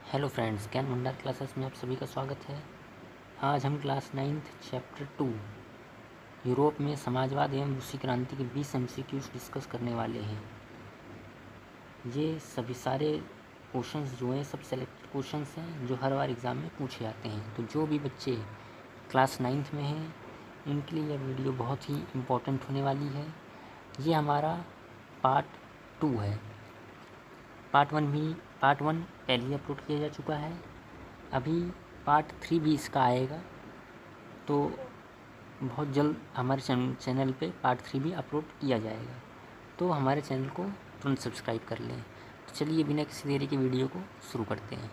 Hello friends, ज्ञान भंडार classes में आप सभी का स्वागत है। आज हम क्लास 9th चैप्टर 2 यूरोप में समाजवाद एवं रूसी क्रांति के 20 MCQs डिस्कस करने वाले हैं। ये सभी सारे क्वेश्चंस जो हैं सब सेलेक्टेड क्वेश्चंस हैं जो हर बार एग्ज़ाम में पूछे जाते हैं। तो जो भी बच्चे क्लास 9th में हैं इनके लिए यह वीडियो बहुत ही इम्पोर्टेंट होने वाली है। ये हमारा पार्ट 2 है। पार्ट 1 पहले ही अपलोड किया जा चुका है। अभी पार्ट 3 भी इसका आएगा, तो बहुत जल्द हमारे चैनल पे पार्ट 3 भी अपलोड किया जाएगा। तो हमारे चैनल को तुरंत सब्सक्राइब कर लें। तो चलिए बिना किसी देरी के वीडियो को शुरू करते हैं।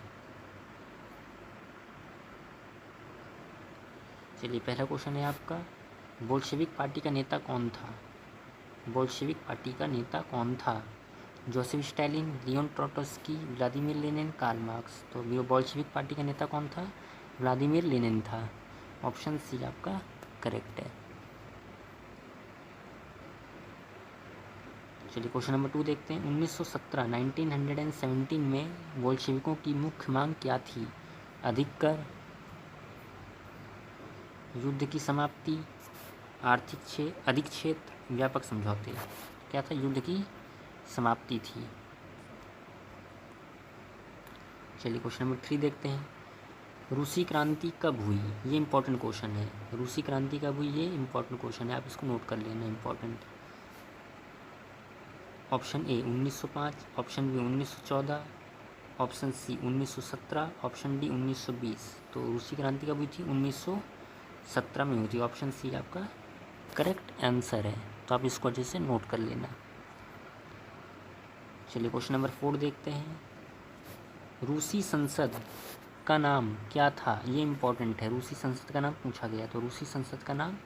चलिए, पहला क्वेश्चन है आपका, बोल्शेविक पार्टी का नेता कौन था? बोल्शेविक पार्टी का नेता कौन था? Joseph Stalin, Leon Trotsky, Vladimir Lenin, Karl Marx. तो बोल्शेविक पार्टी का नेता कौन था? व्लादिमीर लेनिन था। ऑप्शन सी आपका करेक्ट है। चलिए क्वेश्चन नंबर 2 देखते हैं। 1917 में बोल्शेविकों की मुख्य मांग क्या थी? अधिक कर, युद्ध की समाप्ति, अधिक क्षेत्र, व्यापक समझौते। क्या था? युद्ध की समाप्ति थी। चलिए क्वेश्चन नंबर 3 देखते हैं। रूसी क्रांति कब हुई? ये इंपॉर्टेंट क्वेश्चन है। रूसी क्रांति कब हुई? ये इंपॉर्टेंट क्वेश्चन है, आप इसको नोट कर लेना, important. Option A 1905, option B 1914, option C 1917, option D 1920। तो रूसी क्रांति कब हुई थी? 1917 में हुई थी। ऑप्शन सी आपका करेक्ट आंसर है। तो आप इसको अच्छे से नोट कर लेना। चलिए क्वेश्चन नंबर 4 देखते हैं। रूसी संसद का नाम क्या था? ये इम्पोर्टेंट है। रूसी संसद का नाम पूछा गया, तो रूसी संसद का नाम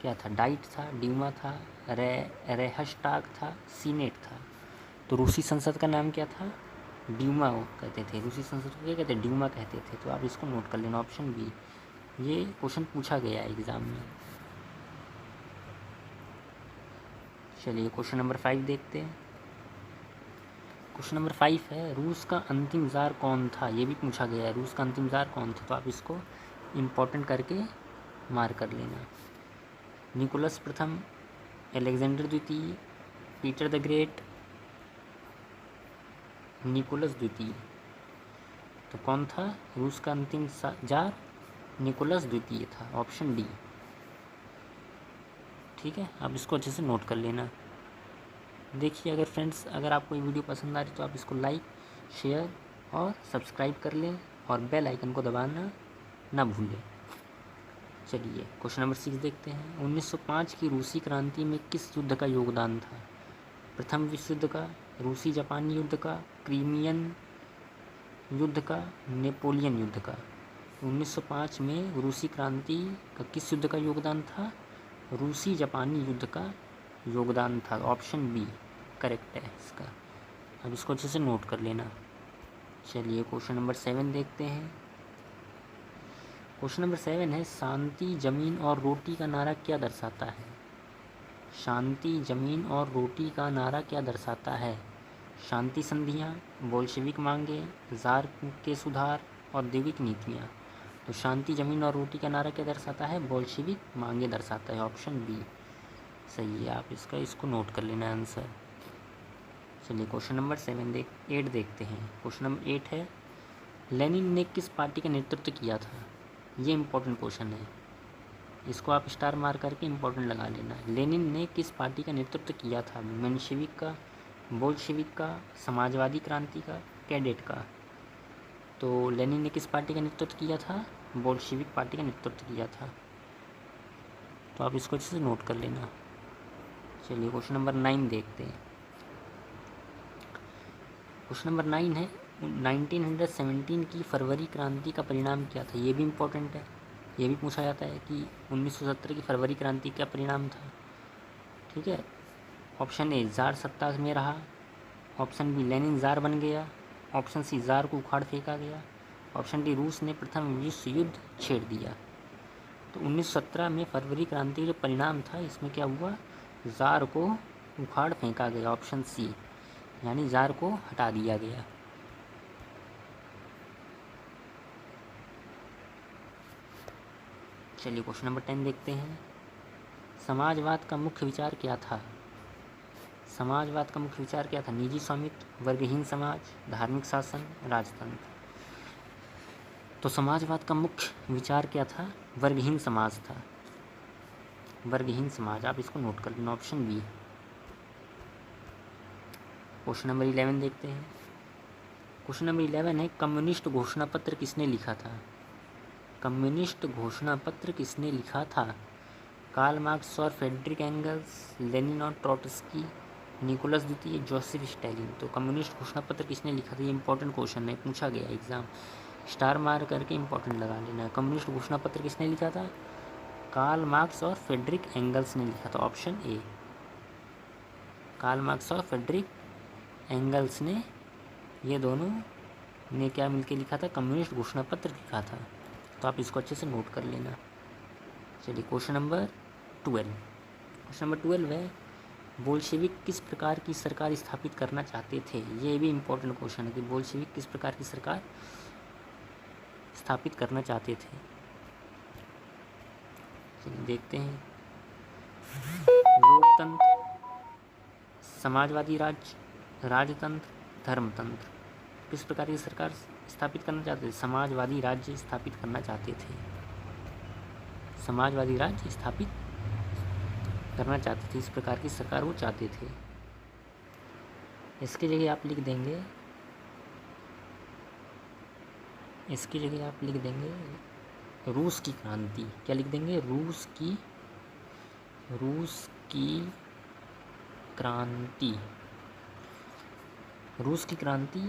क्या था? डाइट था, ड्यूमा था, रेहस्टाग था, सीनेट था। तो रूसी संसद का नाम क्या था? ड्यूमा कहते थे। रूसी संसद को क्या कहते हैं? ड्यूमा कहते थे। तो आप इसको नोट कर लेना, ऑप्शन बी। ये क्वेश्चन पूछा गया है एग्ज़ाम में। चलिए क्वेश्चन नंबर 5 देखते हैं। क्वेश्चन नंबर 5 है, रूस का अंतिम ज़ार कौन था? ये भी पूछा गया है, रूस का अंतिम ज़ार कौन था? तो आप इसको इम्पोर्टेंट करके मार्क कर लेना। निकोलस प्रथम, अलेक्जेंडर द्वितीय, पीटर द ग्रेट, निकोलस द्वितीय। तो कौन था रूस का अंतिम ज़ार? निकोलस द्वितीय था। Option D. ठीक है, आप इसको अच्छे से नोट कर लेना। देखिए, अगर फ्रेंड्स अगर आपको ये वीडियो पसंद आ रही तो आप इसको लाइक, शेयर और सब्सक्राइब कर लें और बेल आइकन को दबाना ना भूलें। चलिए क्वेश्चन नंबर 6 देखते हैं। 1905 की रूसी क्रांति में किस युद्ध का योगदान था? प्रथम विश्व युद्ध का, रूसी जापानी युद्ध का, क्रीमियन युद्ध का, नेपोलियन युद्ध का। 1905 में रूसी क्रांति का किस युद्ध का योगदान था? रूसी जापानी युद्ध का योगदान था। ऑप्शन बी करेक्ट है इसका। अब इसको अच्छे से नोट कर लेना। चलिए क्वेश्चन नंबर 7 देखते हैं। क्वेश्चन नंबर 7 है, शांति जमीन और रोटी का नारा क्या दर्शाता है? शांति जमीन और रोटी का नारा क्या दर्शाता है? शांति संधियाँ, बोल्शेविक मांगे, ज़ार के सुधार, औद्योगिक नीतियाँ। तो शांति जमीन और रोटी का नारा क्या दर्शाता है? बोल्शेविक मांगे दर्शाता है। ऑप्शन बी सही है। आप इसको नोट कर लेना आंसर। चलिए क्वेश्चन नंबर 8 देखते हैं। क्वेश्चन नंबर 8 है, लेनिन ने किस पार्टी का नेतृत्व किया था? ये इंपॉर्टेंट क्वेश्चन है, इसको आप स्टार मार करके इंपॉर्टेंट लगा लेना। लेनिन ने किस पार्टी का नेतृत्व किया था? मेंशेविक का, बोल्शेविक का, समाजवादी क्रांति का, कैडेट का। तो लेनिन ने किस पार्टी का नेतृत्व किया था? बोल्शेविक पार्टी का नेतृत्व किया था। तो आप इसको अच्छे से नोट कर लेना। चलिए क्वेश्चन नंबर 9 देखते हैं। क्वेश्चन नंबर 9 है, 1917 की फरवरी क्रांति का परिणाम क्या था? ये भी इम्पोर्टेंट है, ये भी पूछा जाता है कि 1917 की फरवरी क्रांति का परिणाम था। ठीक है, ऑप्शन ए ज़ार सत्ता में रहा, ऑप्शन बी लेनिन ज़ार बन गया, ऑप्शन सी ज़ार को उखाड़ फेंका गया, ऑप्शन डी रूस ने प्रथम विश्व युद्ध छेड़ दिया। तो 1917 में फरवरी क्रांति जो परिणाम था इसमें क्या हुआ? ज़ार को उखाड़ फेंका गया। ऑप्शन सी, यानी ज़ार को हटा दिया गया। चलिए क्वेश्चन नंबर 10 देखते हैं। समाजवाद का मुख्य विचार क्या था? समाजवाद का मुख्य विचार क्या था? निजी स्वामित्व, वर्गहीन समाज, धार्मिक शासन, राजतंत्र। तो समाजवाद का मुख्य विचार क्या था? वर्गहीन समाज था, वर्गहीन समाज। आप इसको नोट कर लेना, ऑप्शन बी। क्वेश्चन नंबर 11 देखते हैं। क्वेश्चन नंबर 11 है, कम्युनिस्ट घोषणा पत्र किसने लिखा था? कम्युनिस्ट घोषणा पत्र किसने लिखा था? कार्ल मार्क्स और फ्रेडरिक एंगल्स, लेनिन और ट्रोट्स्की, निकोलस द्वितीय, जोसेफ स्टालिन। तो कम्युनिस्ट घोषणा पत्र किसने लिखा था? ये इंपॉर्टेंट क्वेश्चन है, पूछा गया एग्जाम, स्टार मार करके इंपॉर्टेंट लगा लेना है। कम्युनिस्ट घोषणा पत्र किसने लिखा था? कार्ल मार्क्स और फ्रेडरिक एंगल्स ने लिखा था, ऑप्शन ए। कार्ल मार्क्स और फ्रेडरिक एंगल्स ने, ये दोनों ने क्या मिलकर लिखा था? कम्युनिस्ट घोषणा पत्र लिखा था। तो आप इसको अच्छे से नोट कर लेना। चलिए क्वेश्चन नंबर 12। क्वेश्चन नंबर 12 है, बोल्शेविक किस प्रकार की सरकार स्थापित करना चाहते थे? ये भी इम्पोर्टेंट क्वेश्चन है कि बोल्शेविक किस प्रकार की सरकार स्थापित करना चाहते थे। चलिए देखते हैं। लोकतंत्र, समाजवादी राज्य, राजतंत्र, धर्मतंत्र। किस प्रकार की सरकार स्थापित करना चाहते थे? समाजवादी राज्य स्थापित करना चाहते थे, समाजवादी राज्य स्थापित करना चाहते थे, इस प्रकार की सरकार वो चाहते थे। इसकी जगह आप लिख देंगे, इसकी जगह आप लिख देंगे रूस की क्रांति। क्या लिख देंगे? रूस की क्रांति। रूस की क्रांति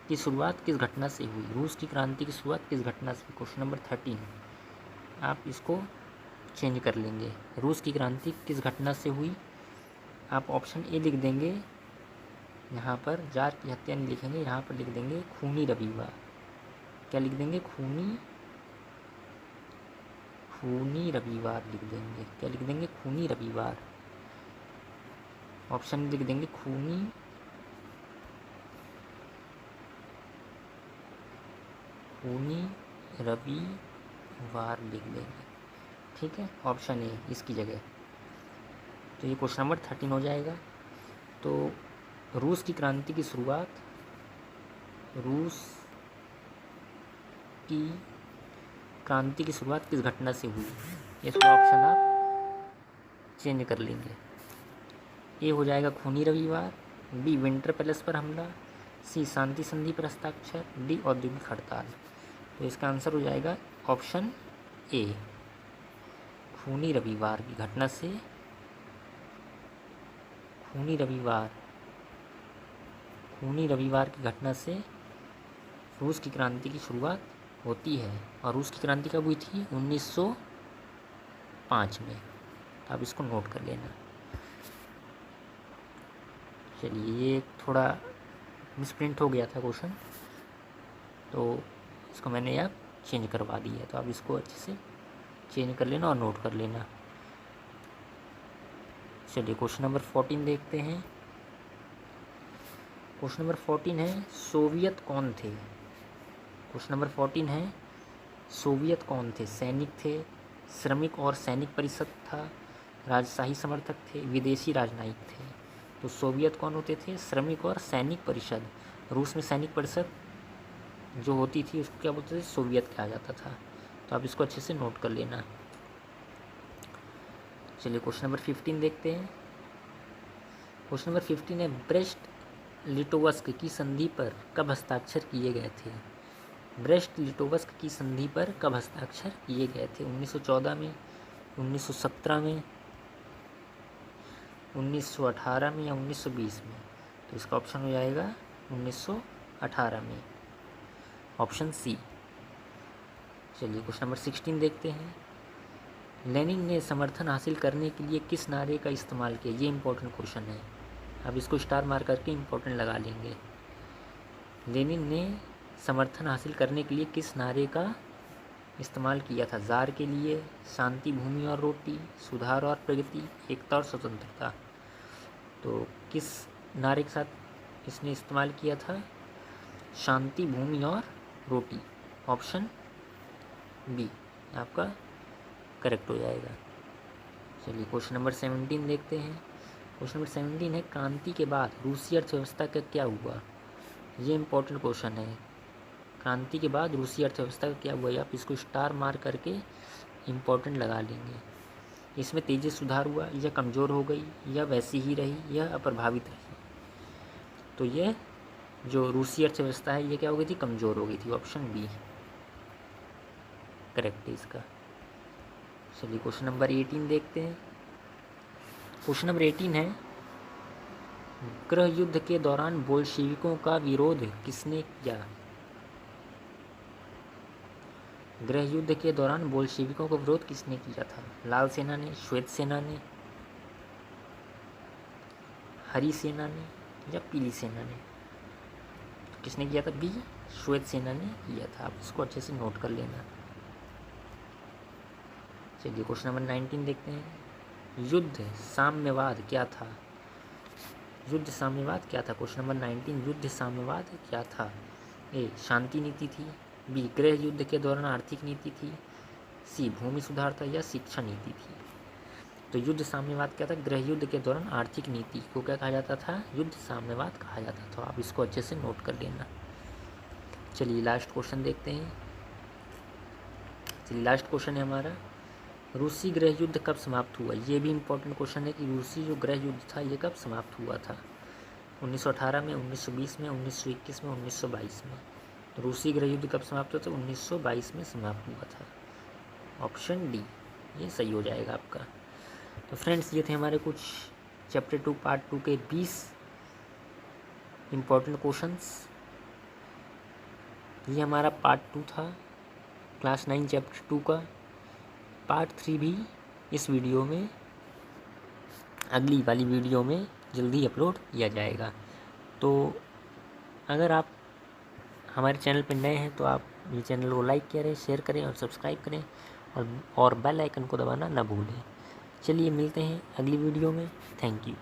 की शुरुआत किस घटना से हुई? रूस की क्रांति की शुरुआत किस घटना से? Question number 13। आप इसको चेंज कर लेंगे, रूस की क्रांति किस घटना से हुई? आप ऑप्शन ए लिख देंगे। यहाँ पर जार की हत्या नहीं लिखेंगे, यहाँ पर लिख देंगे खूनी रविवार। क्या लिख देंगे? खूनी रविवार लिख देंगे। क्या लिख देंगे? खूनी रविवार। ऑप्शन लिख देंगे खूनी रविवार लिख देंगे, ठीक है, ऑप्शन ए इसकी जगह। तो ये क्वेश्चन नंबर 13 हो जाएगा। तो रूस की क्रांति की शुरुआत, रूस की क्रांति की शुरुआत किस घटना से हुई? ये थोड़ा ऑप्शन आप चेंज कर लेंगे। ए हो जाएगा खूनी रविवार, बी विंटर पैलेस पर हमला, सी शांति संधि पर हस्ताक्षर, डी औद्योगिक हड़ताल। तो इसका आंसर हो जाएगा ऑप्शन ए, खूनी रविवार की घटना से, खूनी रविवार की घटना से रूस की क्रांति की शुरुआत होती है। और रूस की क्रांति कब हुई थी? 1905 में। आप इसको नोट कर लेना। चलिए, ये थोड़ा मिसप्रिंट हो गया था क्वेश्चन, तो इसको मैंने अब चेंज करवा दिया। तो आप इसको अच्छे से चेंज कर लेना और नोट कर लेना। चलिए क्वेश्चन नंबर 14 देखते हैं। क्वेश्चन नंबर 14 है, सोवियत कौन थे? क्वेश्चन नंबर 14 है, सोवियत कौन थे? सैनिक थे, श्रमिक और सैनिक परिषद था, राजशाही समर्थक थे, विदेशी राजनयिक थे। तो सोवियत कौन होते थे? श्रमिक और सैनिक परिषद। रूस में सैनिक परिषद जो होती थी उसको क्या बोलते थे? सोवियत कहा जाता था। तो आप इसको अच्छे से नोट कर लेना। चलिए क्वेश्चन नंबर 15 देखते हैं। क्वेश्चन नंबर 15 है, ब्रेस्ट लिटोवस्क की संधि पर कब हस्ताक्षर किए गए थे? ब्रेस्ट लिटोवस्क की संधि पर कब हस्ताक्षर किए गए थे? 1914 में, 1917 में, 1918 में या 1920 में? तो इसका ऑप्शन हो जाएगा 1918 में, ऑप्शन सी। चलिए क्वेश्चन नंबर 16 देखते हैं। लेनिन ने समर्थन हासिल करने के लिए किस नारे का इस्तेमाल किया? ये इंपॉर्टेंट क्वेश्चन है, अब इसको स्टार मार करके इंपॉर्टेंट लगा लेंगे। लेनिन ने समर्थन हासिल करने के लिए किस नारे का इस्तेमाल किया था? ज़ार के लिए, शांति, भूमि और रोटी, सुधार और प्रगति, एकता और स्वतंत्रता। तो किस नारे के साथ इसने इस्तेमाल किया था? शांति, भूमि और रोटी, ऑप्शन बी आपका करेक्ट हो जाएगा। चलिए क्वेश्चन नंबर 17 देखते हैं। क्वेश्चन नंबर 17 है, क्रांति के बाद रूसी अर्थव्यवस्था का क्या हुआ। ये इंपॉर्टेंट क्वेश्चन है। क्रांति के बाद रूसी अर्थव्यवस्था का क्या हुआ, आप इसको स्टार मार करके इम्पोर्टेंट लगा लेंगे। इसमें तेजी सुधार हुआ, या कमज़ोर हो गई, या वैसी ही रही, या अप्रभावित रही। तो ये जो रूसी अर्थव्यवस्था है ये क्या हो गई थी, कमज़ोर हो गई थी। ऑप्शन बी करेक्ट है इसका। चलिए क्वेश्चन नंबर 18 देखते हैं। क्वेश्चन नंबर 18 है, गृह युद्ध के दौरान बोल्शेविकों का विरोध किसने किया। गृह युद्ध के दौरान बोल्शेविकों का विरोध किसने किया था। लाल सेना ने, श्वेत सेना ने, हरी सेना ने, या पीली सेना ने। किसने किया था, बी श्वेत सेना ने किया था। आप इसको अच्छे से नोट कर लेना। चलिए क्वेश्चन नंबर 19 देखते हैं। युद्ध साम्यवाद क्या था। युद्ध साम्यवाद क्या था। क्वेश्चन नंबर 19, युद्ध साम्यवाद क्या था। ए शांति नीति थी, बी गृह युद्ध के दौरान आर्थिक नीति थी, सी भूमि सुधार था, या शिक्षा नीति थी। तो युद्ध साम्यवाद क्या था, गृह युद्ध के दौरान आर्थिक नीति को क्या कहा जाता था, युद्ध साम्यवाद कहा जाता था। आप इसको अच्छे से नोट कर लेना। चलिए लास्ट क्वेश्चन देखते हैं। चलिए लास्ट क्वेश्चन है हमारा, रूसी गृह युद्ध कब समाप्त हुआ। ये भी इम्पोर्टेंट क्वेश्चन है कि रूसी जो गृह युद्ध था ये कब समाप्त हुआ था। 1918 में, 1920 में, 1921 में, 1922 में। तो रूसी गृह युद्ध कब समाप्त हुआ था, 1922 में समाप्त हुआ था। ऑप्शन डी ये सही हो जाएगा आपका। तो फ्रेंड्स ये थे हमारे कुछ चैप्टर 2 पार्ट 2 के 20 इम्पोर्टेंट क्वेश्चंस। ये हमारा पार्ट 2 था क्लास 9 चैप्टर 2 का। पार्ट 3 भी इस वीडियो में, अगली वाली वीडियो में जल्दी अपलोड किया जाएगा। तो अगर आप हमारे चैनल पर नए हैं तो आप ये चैनल को लाइक करें, शेयर करें और सब्सक्राइब करें, और बेल आइकन को दबाना ना भूलें। चलिए मिलते हैं अगली वीडियो में। Thank you.